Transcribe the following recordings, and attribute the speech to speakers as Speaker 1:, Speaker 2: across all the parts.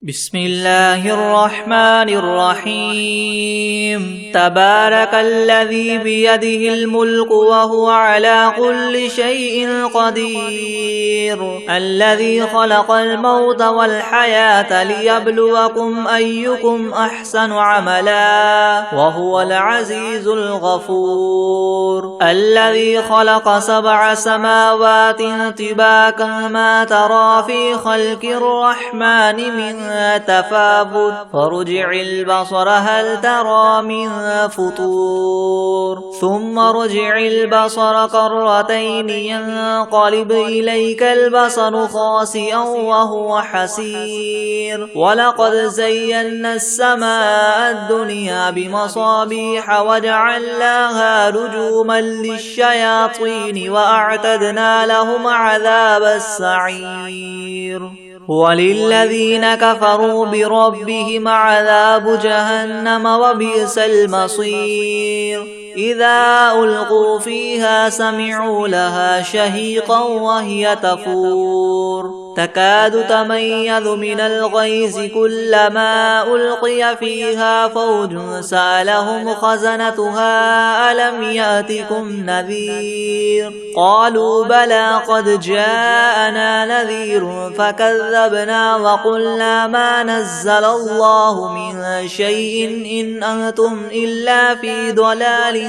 Speaker 1: بسم الله الرحمن الرحيم تبارك الذي بيده الملك وهو على كل شيء قدير الذي خلق الموت والحياة ليبلوكم أيكم أحسن عملا وهو العزيز الغفور الذي خلق 7 سماوات طباقا ما ترى في خلق الرحمن من تفاوت فرجع البصر هل ترى من فطور ثم رجع البصر كرتين ينقلب إليك البصر خاسئا وهو حسير ولقد زينا السماء الدنيا بمصابيح وجعلناها رجوما للشياطين وأعتدنا لهم عذاب السعير وللذين كفروا بربهم عذاب جهنم وبئس المصير إذا ألقوا فيها سمعوا لها شهيقا وهي تفور تكاد تميز من الغيظ كلما ألقي فيها فوج سألهم خزنتها ألم يأتكم نذير قالوا بلى قد جاءنا نذير فكذبنا وقلنا ما نزل الله من شيء إن أنتم إلا في ضلال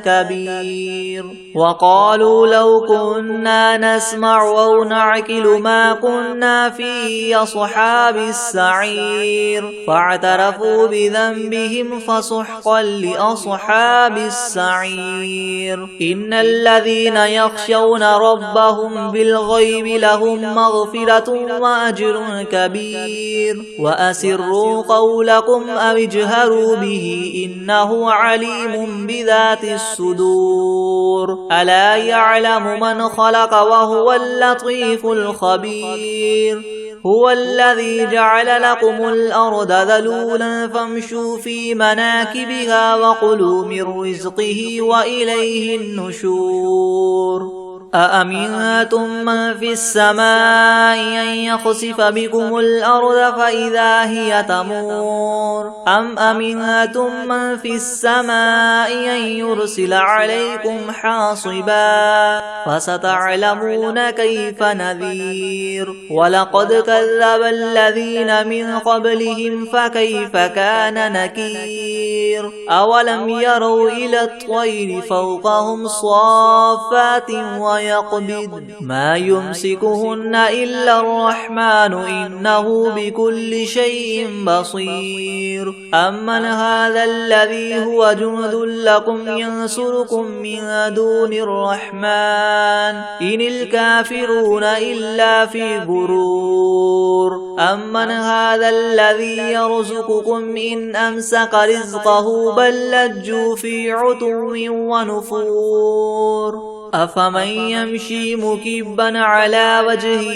Speaker 1: كبير وقالوا لو كنا نسمع أو نعقل ما كنا في أصحاب السعير فاعترفوا بذنبهم فسحقا لأصحاب السعير إن الذين يخشون ربهم بالغيب لهم مغفرة وأجر كبير وأسروا قولكم أو اجهروا به إنه عليم بذات الصدور ألا يعلم من خلق وهو اللطيف الخبير هو الذي جعل لكم الأرض ذلولا فامشوا في مناكبها وكلوا من رزقه وإليه النشور أأمنتم من في السماء أن يخسف بكم الأرض فإذا هي تمور أم أمنتم من في السماء أن يرسل عليكم حاصبا فستعلمون كيف نذير ولقد كذب الذين من قبلهم فكيف كان نكير أولم يروا إلى الطير فوقهم صافات ويقبض ما يمسكهن إلا الرحمن إنه بكل شيء بصير أمن هذا الذي هو جند لكم ينصركم من دون الرحمن إن الكافرون إلا في غرور أمن هذا الذي يرزقكم إن أمسك رزقه بل لجوا في عتو ونفور أفمن يمشي مكبا على وجهه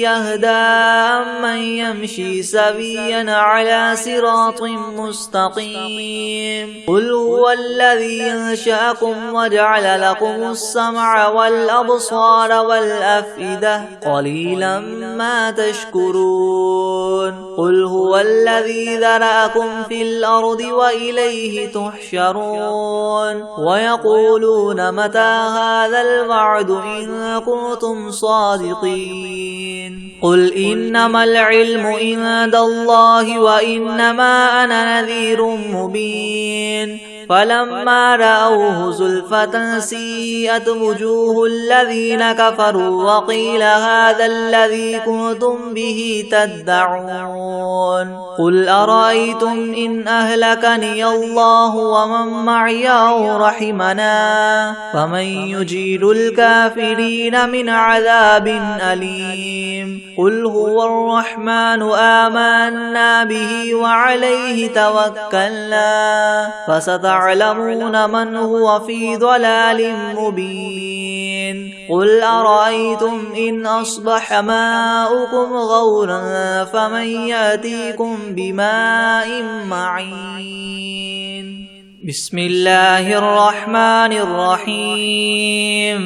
Speaker 1: يهدى أمن يمشي سويا على صراط مستقيم قل هو الذي أنشأكم وجعل لكم السمع والأبصار والأفئدة قليلا ما تشكرون قل هو الذي ذرأكم في الأرض وإليه تحشرون ويقولون متى هذا الوعد إن كنتم صادقين قل إنما العلم عند الله وإنما أنا نذير مبين فلما رأوه زلفة سيئت وجوه الذين كفروا وقيل هذا الذي كنتم به تدعون قل أرأيتم إن أهلكني الله ومن معي أو رحمنا فمن يجير الكافرين من عذاب أليم قل هو الرحمن آمنا به وعليه توكلنا فستعلمون من هو في ضلال مبين قل أرأيتم إن أصبح ماؤكم غورا فمن يأتيكم بماء معين بسم الله الرحمن الرحيم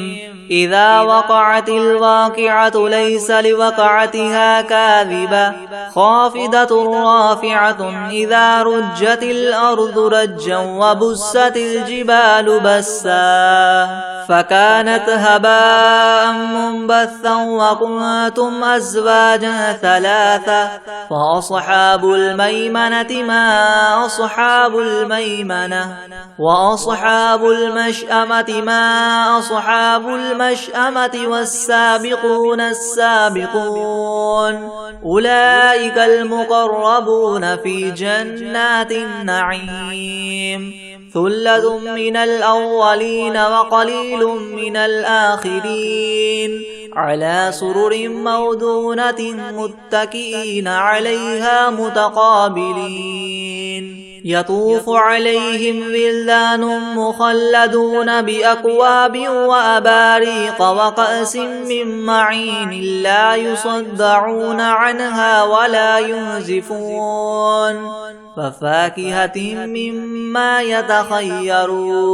Speaker 1: إذا وقعت الواقعة ليس لوقعتها كاذبة خافضة رافعة إذا رجت الأرض رجا وبست الجبال بسا فكانت هباء منبثا وكنتم أزواجا ثلاثة فأصحاب الميمنة ما أصحاب الميمنة وأصحاب المشأمة ما أصحاب المشأمة والسابقون السابقون أولئك المقربون في جنات النعيم ثلة من الأولين وقليل من الآخرين على سرر موضونة متكئين عليها متقابلين يطوف عليهم ولدان مخلدون بأكواب وأباريق وكأس من معين لا يصدعون عنها ولا ينزفون وفاكهة مما يتخيرون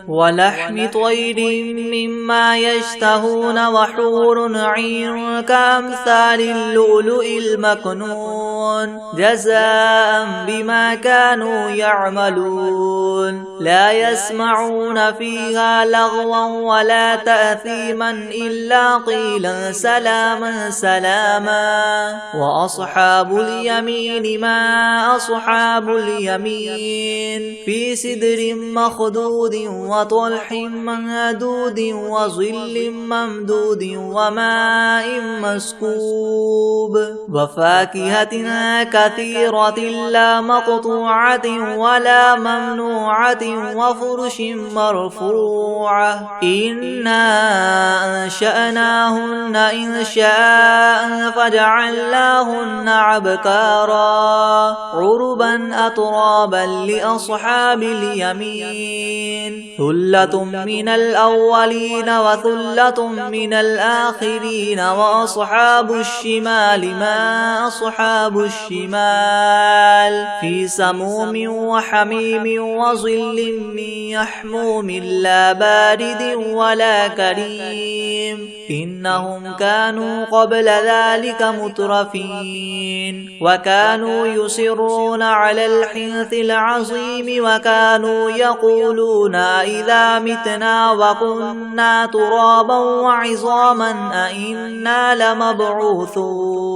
Speaker 1: ولحم طير مما يشتهون وحور عين كأمثال اللؤلؤ المكنون جزاء بما كانوا يعملون لا يسمعون فيها لغوا ولا تأثيما إلا قيلا سلاما سلاما وأصحاب اليمين ما أصحاب اليمين في سدر مخدود وطلح منضود وظل ممدود وماء مسكوب وفاكهة كثيرة لا مقطوعة ولا ممنوعة وفرش مرفوعة إنا أنشأناهن إنشاء فجعلناهن أبكارا عربا أترابا لأصحاب اليمين ثلة من الأولين وثلة من الآخرين وأصحاب الشمال ما أصحاب الشمال في سموم وحميم وظل من يحموم لا بارد ولا كريم إنهم كانوا قبل ذلك مترفين وكانوا يصرون على الحنث العظيم وكانوا يقولون إذا متنا وكنا ترابا وعظاما أئنا لمبعوثون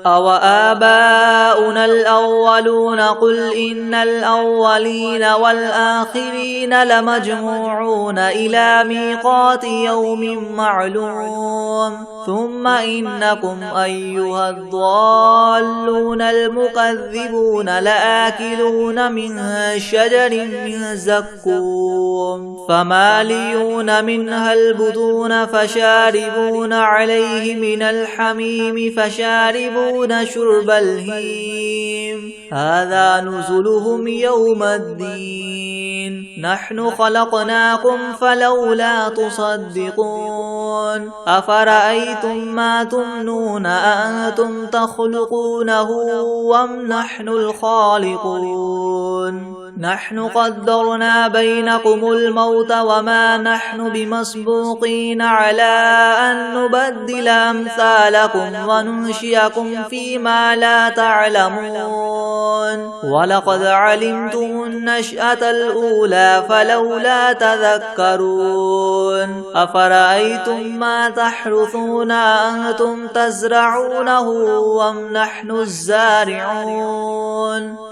Speaker 1: أو آباؤنا الأولون قل إن الأولين والآخرين لمجموعون إلى ميقات يوم معلوم ثم إنكم أيها الضالون المكذبون لآكلون من شجر من زقوم فماليون منها البطون فشاربون عليه من الحميم فشاربون شرب الهيم هذا نزلهم يوم الدين نحن خلقناكم فلولا تصدقون أفرأيتم ما تمنون أأنتم تخلقونه أم نحن الخالقون نحن قدرنا بينكم الموت وما نحن بمسبوقين على أن نبدل أمثالكم وننشئكم فيما لا تعلمون ولقد علمتم النشأة الأولى فلولا تذكرون أفرأيتم ما تحرثون أنتم تزرعونه أم نحن الزارعون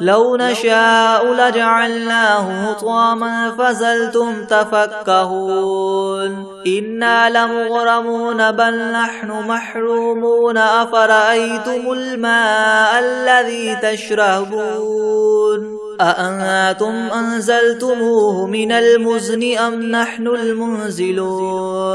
Speaker 1: لو نشاء لجعلناه حطاما فظلتم تفكهون إنا لمغرمون بل نحن محرومون أفرأيتم الماء الذي تشربون أأنتم أنزلتموه من المزن أم نحن المنزلون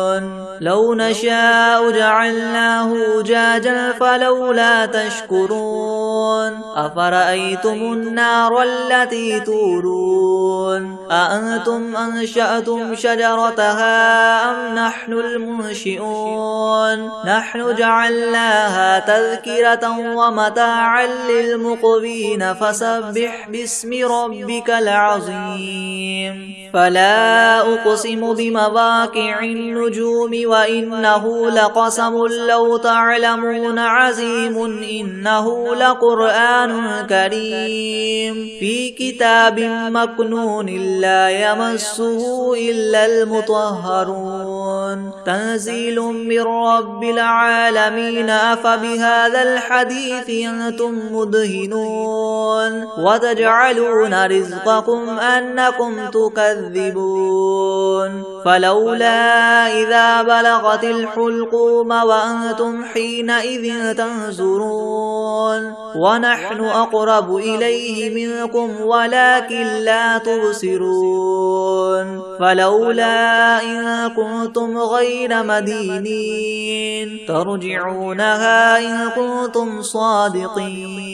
Speaker 1: لو نشاء جعلناه أجاجا فلولا تشكرون أفرأيتم النار التي تورون أأنتم أنشأتم شجرتها أم نحن المنشئون نحن جعلناها تذكرة ومتاعا للمقوين فسبح باسم باسم ربك العظيم فلا أقسم بمواقع النجوم وإنه لقسم لو تعلمون عظيم إنه لقرآن كريم في كتاب مكنون لا يمسه إلا المطهرون تنزيل من رب العالمين أفبهذا الحديث أنتم مدهنون وتجعلون رزقكم أنكم تكذبون فلولا إذا بلغت الحلقوم وأنتم حينئذ تنظرون ونحن أقرب إليه منكم ولكن لا تبصرون فلولا إن كنتم غير مدينين ترجعونها إن كنتم صادقين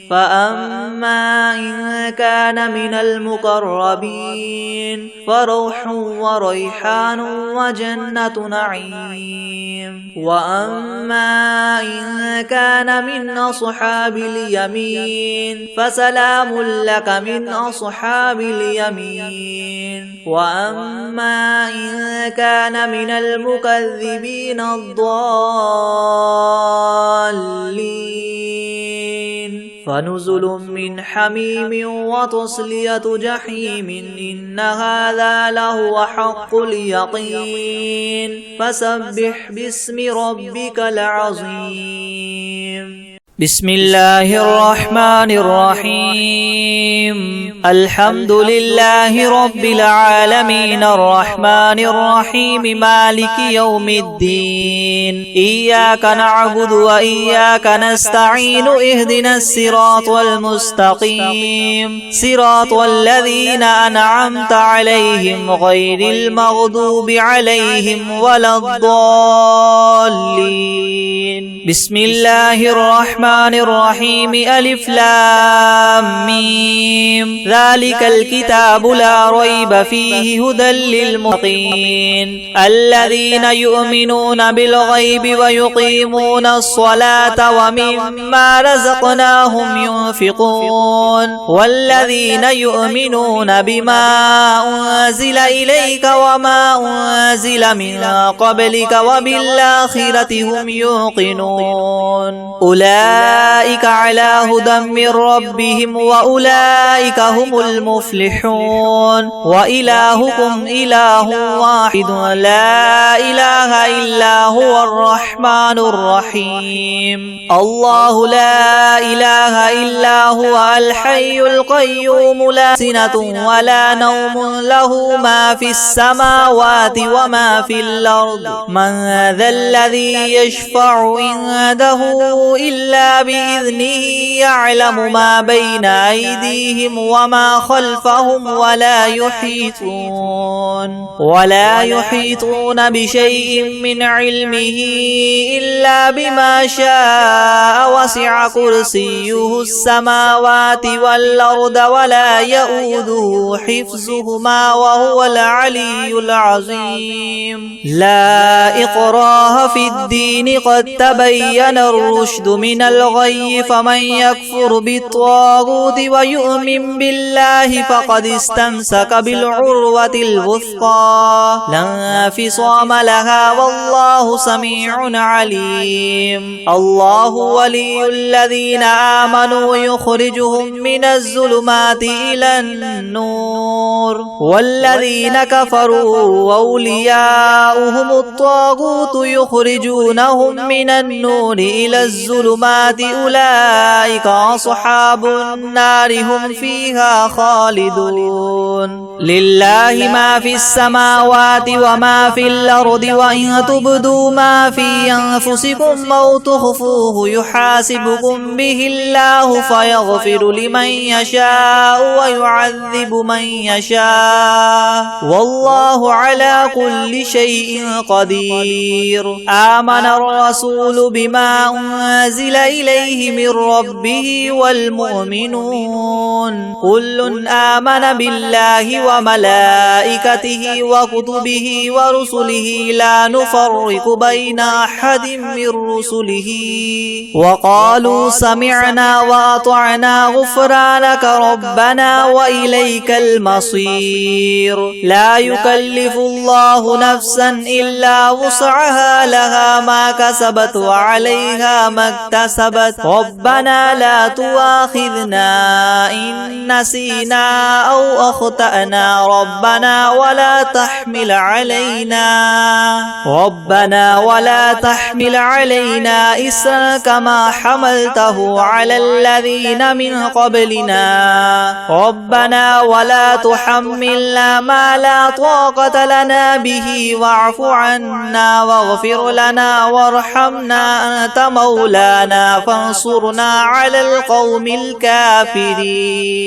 Speaker 1: فأما إن كان من المقربين فروح وريحان وجنة نعيم وأما إن كان من أصحاب اليمين فسلام لك من أصحاب اليمين وأما إن كان من المكذبين الضالين فنزل من حميم وتصلية جحيم إن هذا لهو حق اليقين فسبح باسم ربك العظيم بسم الله الرحمن الرحيم الحمد لله رب العالمين الرحمن الرحيم مالك يوم الدين إياك نعبد وإياك نستعين اهدنا الصراط المستقيم صراط الذين أنعمت عليهم غير المغضوب عليهم ولا الضالين بسم الله الرحمن الرحيم ألف لام ميم ذلك الكتاب لا ريب فيه هدى للمتقين الذين يؤمنون بالغيب ويقيمون الصلاة ومما رزقناهم ينفقون والذين يؤمنون بما أنزل إليك وما أنزل من قبلك وبالآخرة هم يوقنون أولئك على هدى من ربهم وأولئك هم المفلحون وإلهكم إله واحد لا إله إلا هو الرحمن الرحيم الله لا إله إلا هو الحي القيوم لا سنة ولا نوم له ما في السماوات وما في الأرض من ذا الذي يشفع عنده إلا بإذنه يعلم ما بين أيديهم وما خلفهم ولا يحيطون بشيء من علمه إلا بما شاء وسع كرسيه السماوات والأرض ولا يؤوده حفظهما وهو العلي العظيم لا إكراه في الدين قد تبين الرشد من الغي فمن يكفر بالطاغوت ويؤمن بالله فقد استمسك بالعروة الوثقى لا انفصام لها والله سميع عليم الله ولي الذين آمنوا يخرجهم من الظلمات إلى النور والذين كفروا أولياؤهم الطاغوت يخرجونهم من النور إلى الظلمات أولئك أصحاب النار هم فيها خالدون لله ما في السماوات وما في الأرض وإن تبدوا ما في أنفسكم أو تخفوه يحاسبكم به الله فيغفر لمن يشاء ويعذب من يشاء والله على كل شيء قدير آمن الرسول بما أنزل إليه من ربه والمؤمنون كل آمن بالله وملائكته وكتبه ورسله لا نفرق بين أحد من رسله وقالوا سمعنا وأطعنا غفرانك ربنا وإليك المصير. لا يكلف الله نفسا إلا وسعها، لها ما كسبت وعليها ما اكتسبت. ربنا لا تؤاخذنا إن نسينا أو أخطأنا، ربنا ولا تحمل علينا إسرا كما حملته على الذين من قبلنا، ربنا ولا تحملنا ما لا طاقة لنا به، واعف عنا واغفر لنا وارحمنا، أنت مولانا فانصرنا على القوم الكافرين.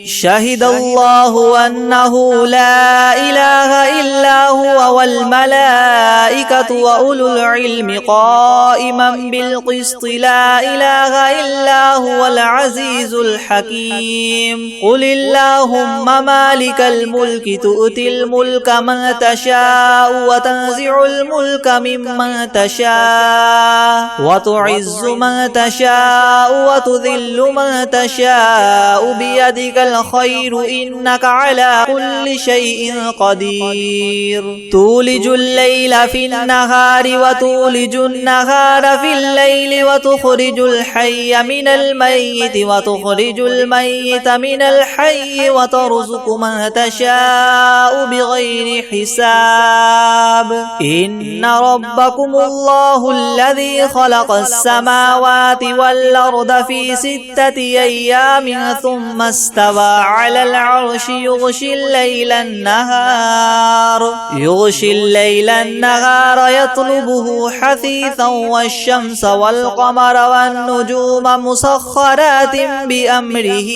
Speaker 1: شهد الله أنه لا إله إلا هو والملائكة وأولو العلم قائما بالقسط، لا إله إلا هو العزيز الحكيم. قل اللهم مالك الملك تؤتي الملك من تشاء وتنزع الملك ممن تشاء وتعز من تشاء وتذل من تشاء، بيدك الخير إنك على كل شيء قدير. تولج الليل في النهار وتولج النهار في الليل، وتخرج الحي من الميت وتخرج الميت من الحي، وترزق من تشاء بغير حساب. إن ربكم الله الذي خلق السماوات والأرض في 6 أيام ثم استوى على العرش، يغشي الليل النهار يطلبه حثيثا، والشمس والقمر والنجوم مسخرات بأمره،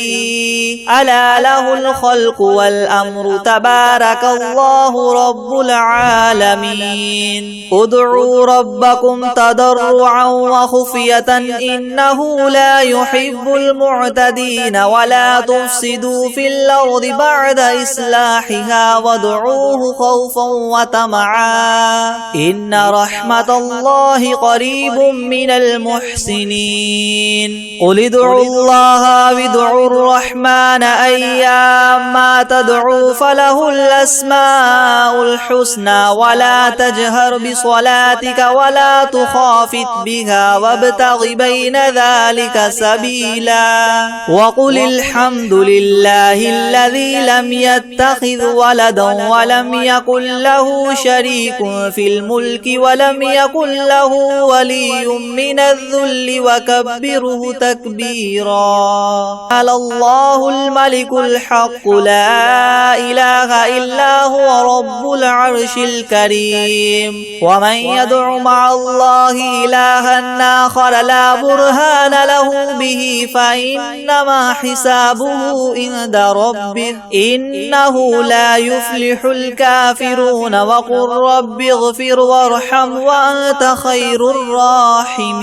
Speaker 1: ألا له الخلق والأمر، تبارك الله رب العالمين. ادعوا ربكم تضرعا وخفية إنه لا يحب المعتدين، ولا تفسدوا في الأرض بعد إصلاحها، وادعوه خوفا وطمعا، إن رحمة الله قريب من المحسنين. قل ادعوا الله وادعوا الرحمن، أيما تدعوا فله الأسماء الحسنى، ولا تجهر بصلاتك ولا تخافت بها، وابتغ بين ذلك سبيلا. وقل الحمد لله الذي لم يتخذ ولدا ولم يكن له شريك في الملك ولم يكن له ولي من الذل وكبره تكبيرا. على الله الملك الحق لا إله إلا هو رب العرش الكريم. ومن يدع مع الله إلها آخر لا برهان له به فإنما حسابه عند ربه إنه لا يفلح الكافرون. وقل رب اغفر وارحم وأنت خير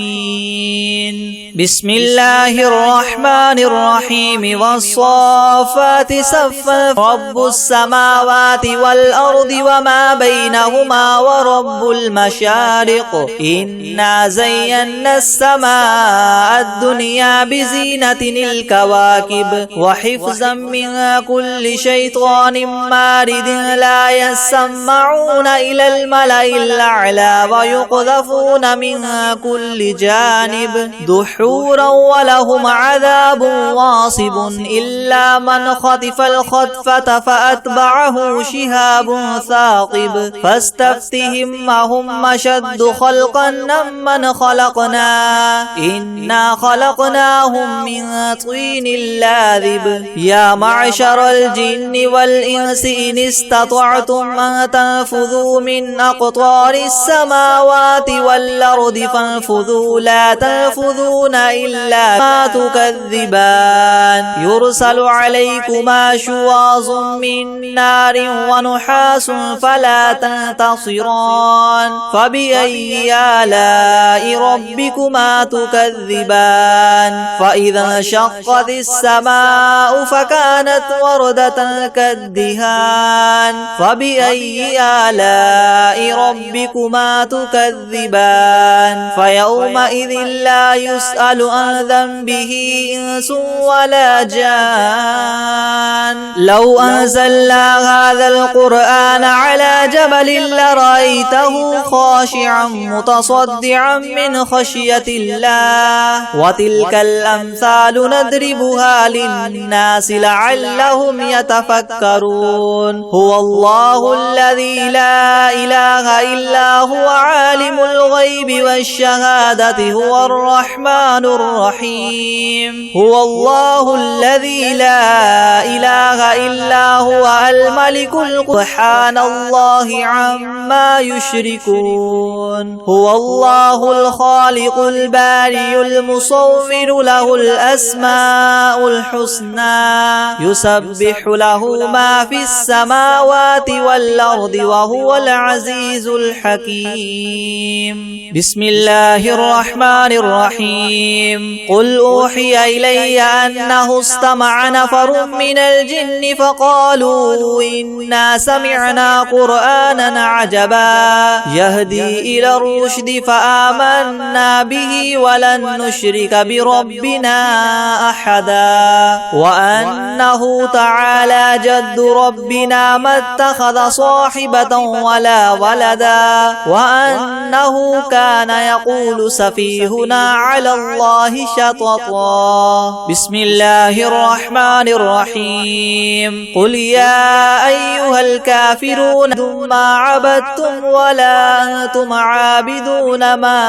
Speaker 1: الراحمين. بسم الله الرحمن الرحيم. والصافات صفا رب السماوات والأرض وما بينهما ورب المشارق. إنا زينا السماء الدنيا بزينة الكواكب وحفظا من كل شيطان مارد. لا يسمعون إلى الملأ الأعلى ويقذفون من كل جانب دحورا ولهم عذاب واصب. إلا من خطف الخطفة فأتبعه شهاب ثاقب. فاستفتهم أهم أشد خلقا ممن خلقنا إنا خلقناهم من طين لاذب. يا معشر الجن والإنس إن استطعتم أن تنفذوا من أقطار السماوات والأرض فانفذوا لا تنفذون إلا ما تكذبان. يرسل عليكما شواظ من نار ونحاس فلا تنتصران. فبأي آلاء ربكما تكذبان. فإذا انشقت السماء فكانت وردة كالدهان. فبأي آلاء ربكما تكذبان. فيومئذ لا يسأل عن ذنبه إنس ولا جان لو أنزلنا هذا القرآن على جبل لرأيته خاشعا متصدعا من خشية الله وتلك الأمثال نضربها للناس لعلهم يتفكرون هو الله الذي لا إله إلا هو عالم الغيب والشهادة هو الرحمن الرحيم هو الله الذي لا إله إلا هو الملك سبحان الله عما يشركون هو الله الخالق البارئ المصور له الأسماء الحسنى يسبح له ما في السماوات والأرض وهو العزيز الحكيم بسم الله الرحمن الرحيم قل أوحي إلي أنه استمع نفر من الجن فقالوا إنا سمعنا قرآنا عجبا يهدي إلى الرشد فآمنا به ولن نشرك بربنا أحدا وأنه تعالى جد ربنا ما اتخذ صاحبة ولا ولدا وأنه كان يقول سفيهنا على الله شططا بسم الله الرحمن الرحيم قل يا أيها الكافرون ما عبدتم ولا أنتم عابدون ما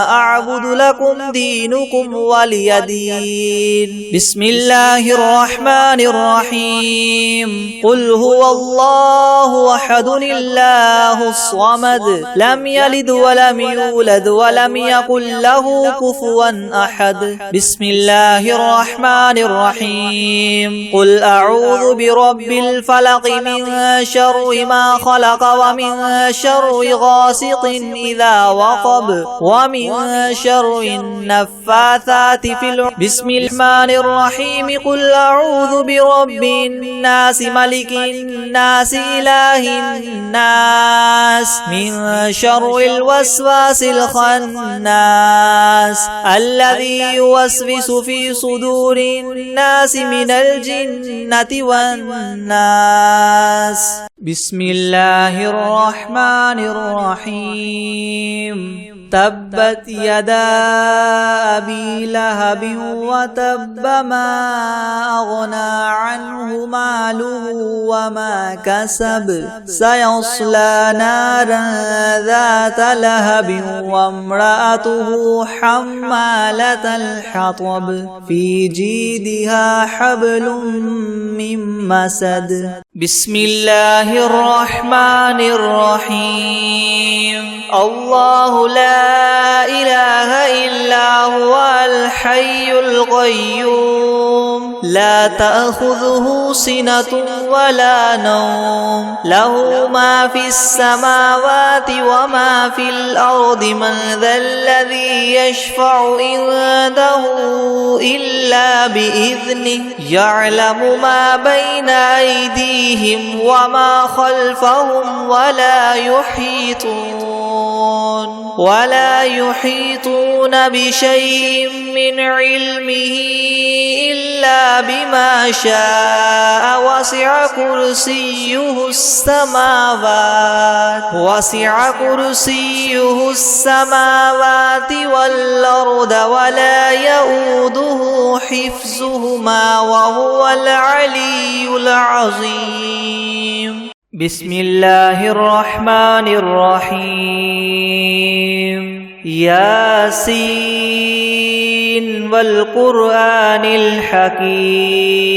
Speaker 1: أعبد لكم دينكم ولي دين بسم الله الرحمن الرحيم قل هو الله أحد الله الصمد لم يلد ولم يولد ولم يكن له كفوا أحد بسم الله الرحمن الرحيم قل أعوذ برب الفلق من شر ما خلق ومن شر غاسق إذا وقب ومن شر النفاثات في العقد بسم الرحمن الرحيم قل أعوذ برب الناس ملك الناس إله الناس من شر الوسواس الخناس الذي يوسوس في صدور الناس من الجنة والناس بسم الله الرحمن الرحيم تبت يدا أبي لهب وتب ما أغنى عنه ماله وما كسب سيصلى نارا ذات لهب وامرأته حمالة الحطب في جيدها حبل من مسد بسم الله الرحمن الرحيم الله لا إله إلا هو الحي القيوم لا تأخذه سنة ولا نوم له ما في السماوات وما في الأرض من ذا الذي يشفع عنده إلا بإذنه يعلم ما بين أيديهم وما خلفهم ولا يحيطون بشيء من علمه إلا بما شاء وسع كرسيه السماوات والأرض ولا يؤوده حفظهما وهو العلي العظيم بسم الله الرحمن الرحيم ياسين والقرآن الحكيم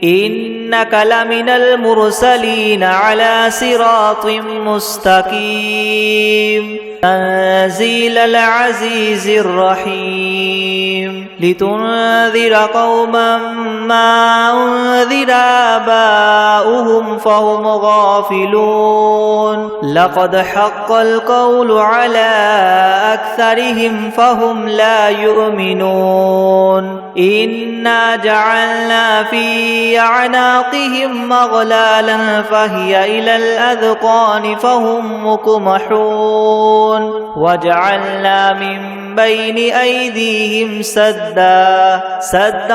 Speaker 1: إنك لمن المرسلين على صراط مستقيم تنزيل العزيز الرحيم لتنذر قوما ما أنذر آباؤهم فهم غافلون لقد حق القول على أكثرهم فهم لا يؤمنون إنا جعلنا في أعناقهم أغلالا فهي إلى الأذقان فهم مقمحون وجعلنا من بين أيديهم سدا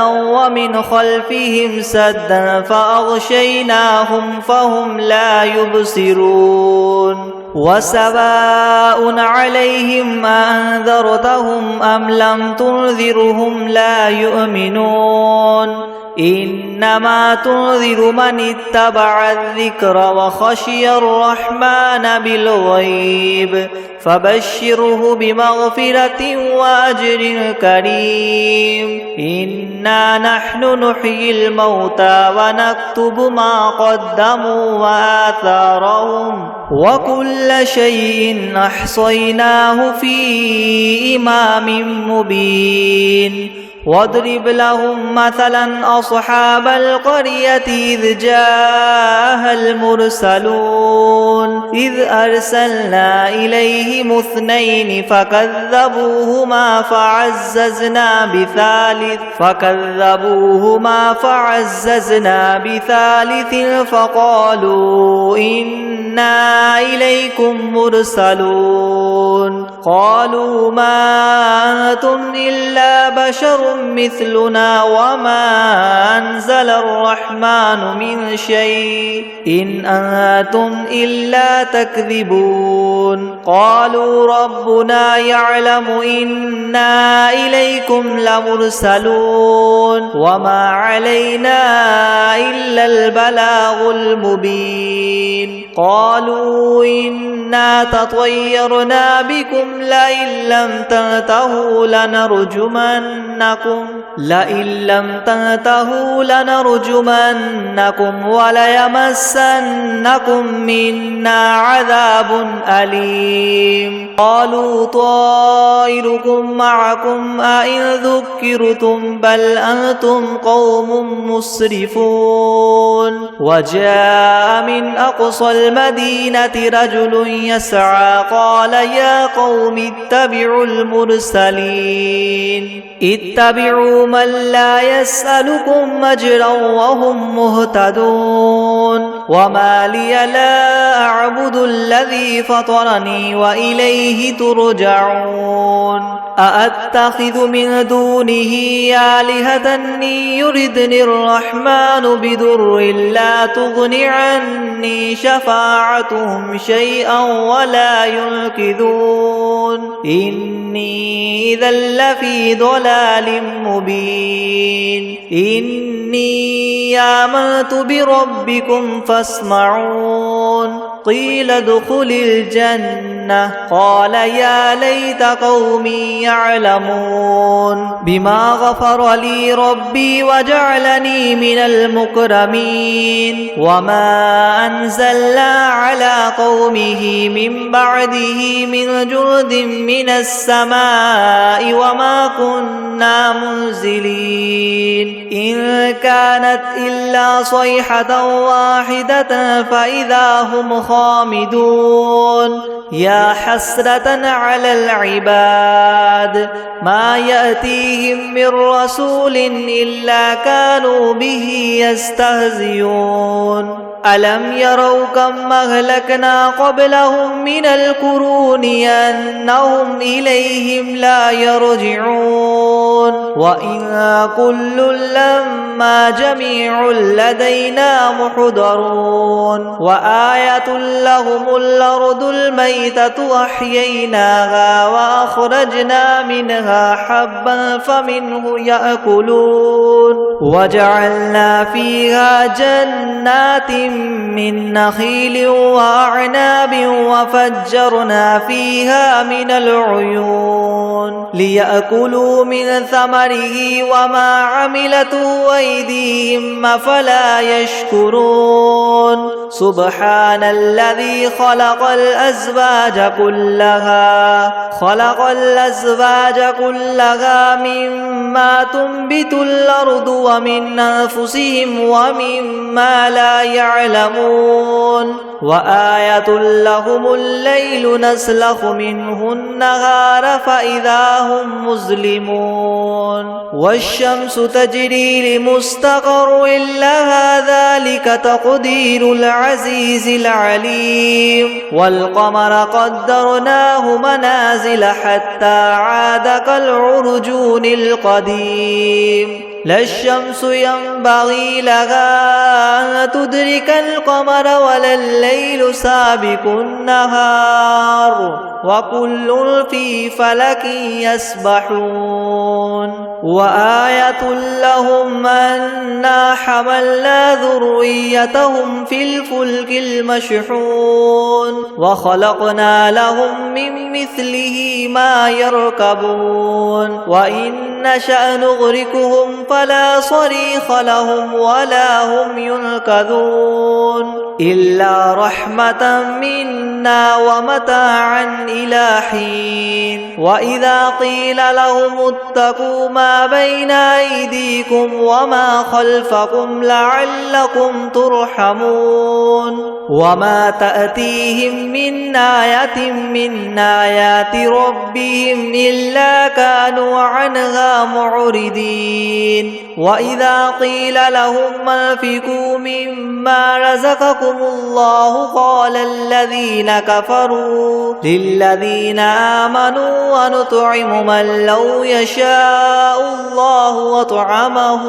Speaker 1: ومن خلفهم سدا فأغشيناهم فهم لا يبصرون وسواء عليهم أنذرتهم أم لم تنذرهم لا يؤمنون إنما تنذر من اتبع الذكر وخشي الرحمن بالغيب فبشره بمغفرة وأجر كريم إنا نحن نحيي الموتى ونكتب ما قدموا وآثارهم وكل شيء أحصيناه في إمام مبين واضرب لهم مثلا أصحاب القرية إذ جاءها المرسلون إذ أرسلنا إليهم اثنين فكذبوهما فعززنا بثالث فقالوا إنا إليكم مرسلون قالوا ما أنتم إلا بشر مثلنا وما أنزل الرحمن من شيء إن أنتم إلا تكذبون قالوا ربنا يعلم إنا إليكم لمرسلون وما علينا إلا البلاغ المبين قالوا إنا تطيرنا بكم لئن لم تنتهوا لنرجمنكم وليمسنكم منا عذاب أليم قالوا طائركم معكم أئن ذكرتم بل أنتم قوم مسرفون وجاء من أقصى المدينة رجل يسعى قال يا قوم اتبعوا المرسلين اتبعوا من لا يسألكم أجرا وهم مهتدون وما لي لا أعبد الذي فطرني وإليه ترجعون أأتخذ من دونه آلهة إن يردني الرحمن بضر لا تغن عني شفاعتهم شيئا ولا ينقذون إني إذا لفي ضلال مبين إني آمنت بربكم فاسمعون قيل ادخل الجنة قال يا ليت قومي يعلمون بما غفر لي ربي وجعلني من المكرمين وما أنزلنا على قومه من بعده من جند من السماء وما كنا منزلين إن كانت إلا صيحة واحدة فإذا هم خامدون يا حسرة على العباد ما يأتيهم من رسول إلا كانوا به يستهزئون ألم يروا كم أهلكنا قبلهم من القرون أنهم إليهم لا يرجعون وإن كل لما جميع لدينا محضرون وآية لهم الأرض الميتة أحييناها وأخرجنا منها حبا فمنه يأكلون وجعلنا فيها جنات من نخيل وأعناب وفجرنا فيها من العيون ليأكلوا من ثمره وما عملته أيديهم أفلا يشكرون سبحان الذي خلق الأزواج كلها مما تنبت الأرض ومن أنفسهم ومما لا يعلمون يعلمون وآية لهم الليل نسلخ منه النهار فإذا هم مظلمون والشمس تجري لمستقر لها ذلك تقدير العزيز العليم والقمر قدرناه منازل حتى عاد كالعرجون القديم لا الشمس ينبغي لها أن تدرك القمر ولا الليل سابق النهار وكل في فلك يسبحون وآية لهم أنا حملنا ذريتهم في الفلك المشحون وخلقنا لهم من مثله ما يركبون وإن نشأ نغرقهم فلا صريخ لهم ولا هم ينقذون إلا رحمة منا ومتاعا إلى حين وإذا قيل لهم اتقوا ما بين أيديكم وما خلفكم لعلكم ترحمون وما تأتيهم من آية من آيات ربهم إلا كانوا عنها معرضين وإذا قيل لهم انفقوا مما رزقكم الله قال الذين كفروا للذين آمنوا ونطعم من لو يشاء الله وطعمه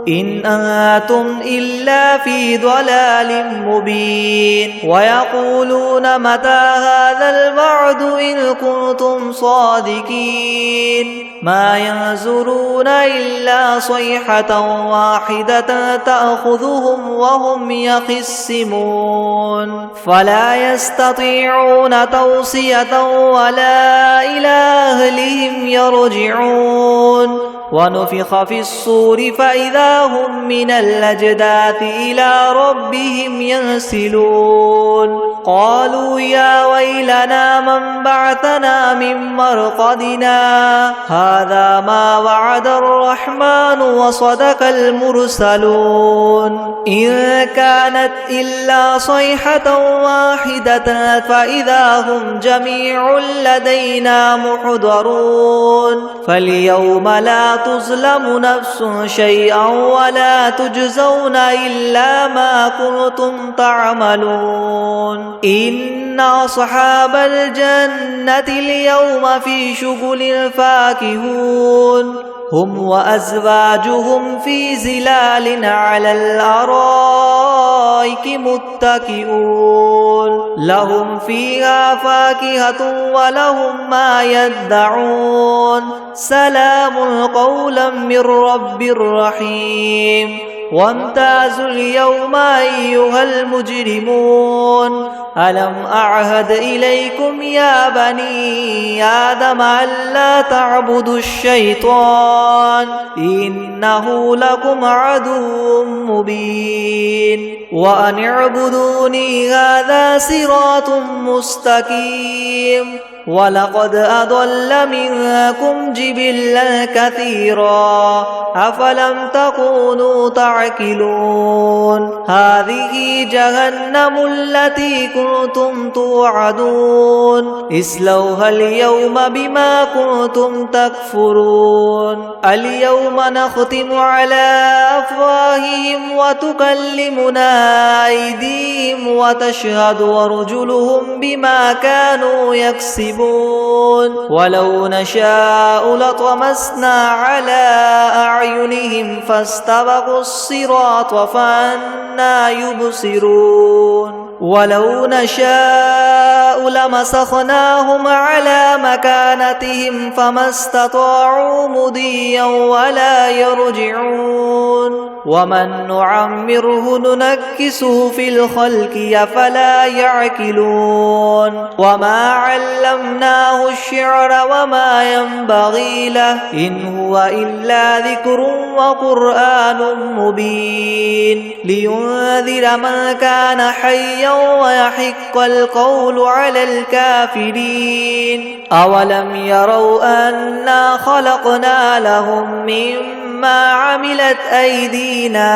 Speaker 1: إن أنتم إلا في ضلال مبين ويقولون متى هذا الوعد إن كنتم صادقين ما ينظرون إلا صيحة واحدة تأخذهم وهم يخصمون فلا يستطيعون توصية ولا إلى أهلهم يرجعون ونفخ في الصور فإذا هم من الأجداث إلى ربهم ينسلون قالوا يا ويلنا من بعثنا من مرقدنا هذا ما وعد الرحمن وصدق المرسلون إن كانت إلا صيحة واحدة فإذا هم جميع لدينا محضرون فاليوم لا تظلم نفس شيئا ولا تجزون إلا ما كنتم تعملون إن أصحاب الجنة اليوم في شغل فاكهون هم وأزواجهم في زلال على الأرائك متكئون لهم فيها فاكهة ولهم ما يدعون سلام قولا من رب رحيم وامتازوا اليوم أيها المجرمون ألم أعهد إليكم يا بني آدم ألا تعبدوا الشيطان إنه لكم عدو مبين وأن اعبدوني هذا صراط مستقيم ولقد أضل منكم جبلا كثيرا أفلم تكونوا تعقلون هذه جهنم التي كنتم توعدون اصلوها اليوم بما كنتم تكفرون اليوم نختم على أفواههم وتكلمنا أيديهم وتشهد أرجلهم بما كانوا يكسبون ولو نشاء لطمسنا على أعينهم فاستبقوا الصراط فأنى يبصرون ولو نشاء لمسخناهم على مكانتهم فما استطاعوا مضيا ولا يرجعون ومن نعمره ننكسه في الخلق أفلا يعقلون وما علمناه الشعر وما ينبغي له إن هو إلا ذكر وقرآن مبين لينذر من كان حيا ويحق القول على الكافرين أولم يروا أنا خلقنا لهم مما مما عملت أيدينا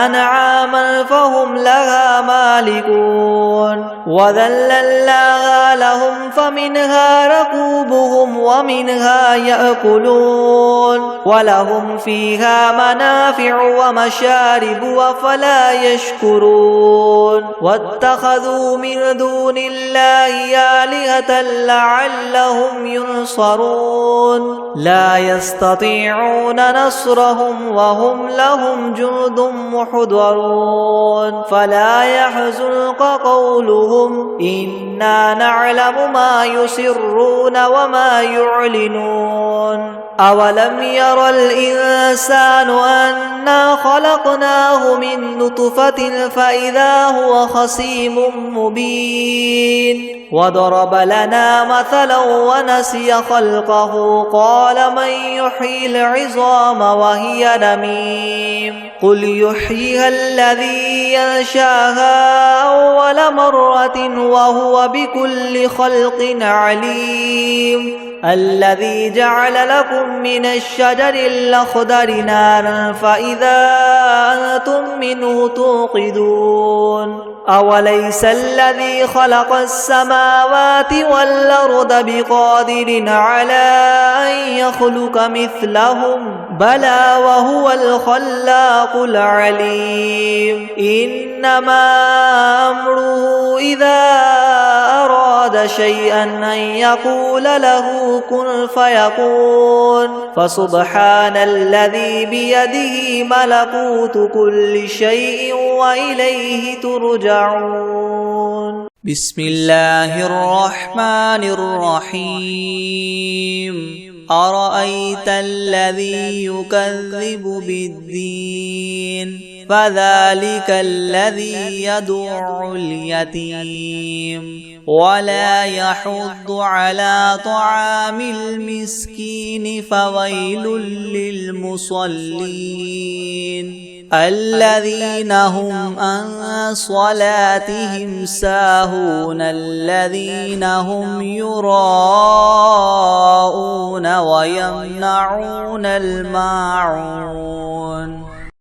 Speaker 1: أنعاما فهم لها مالكون وذللناها لهم فمنها ركوبهم ومنها يأكلون ولهم فيها منافع ومشارب أفلا يشكرون واتخذوا من دون الله آلهة لعلهم ينصرون لا يستطيعون نصرهم وهم لهم جند محضرون فلا يحزنك قولهم إنا نعلم ما يسرون وما يعلنون أولم ير الإنسان أنا خلقناه من نطفة فإذا هو خصيم مبين وضرب لنا مثلا ونسي خلقه قال من يحيي العظام وهي رميم قل يحييها الذي ينشاها أول مرة وهو بكل خلق عليم الذي جعل لكم من الشجر الأخضر نارا فإذا أنتم منه توقدون أوليس الذي خلق السماوات والأرض بقادر على أن يخلق مثلهم بلى وهو الخلاق العليم إنما أمره إذا أراد شيئا أن يقول له كن فيكون فسبحان الذي بيده ملكوت كل شيء وإليه ترجعون بسم الله الرحمن الرحيم أرأيت الذي يكذب بالدين فذلك الذي يدع اليتيم ولا يحض على طعام المسكين فويل للمصلين الذين هم عن صلاتهم ساهون الذين هم يراءون ويمنعون الماعون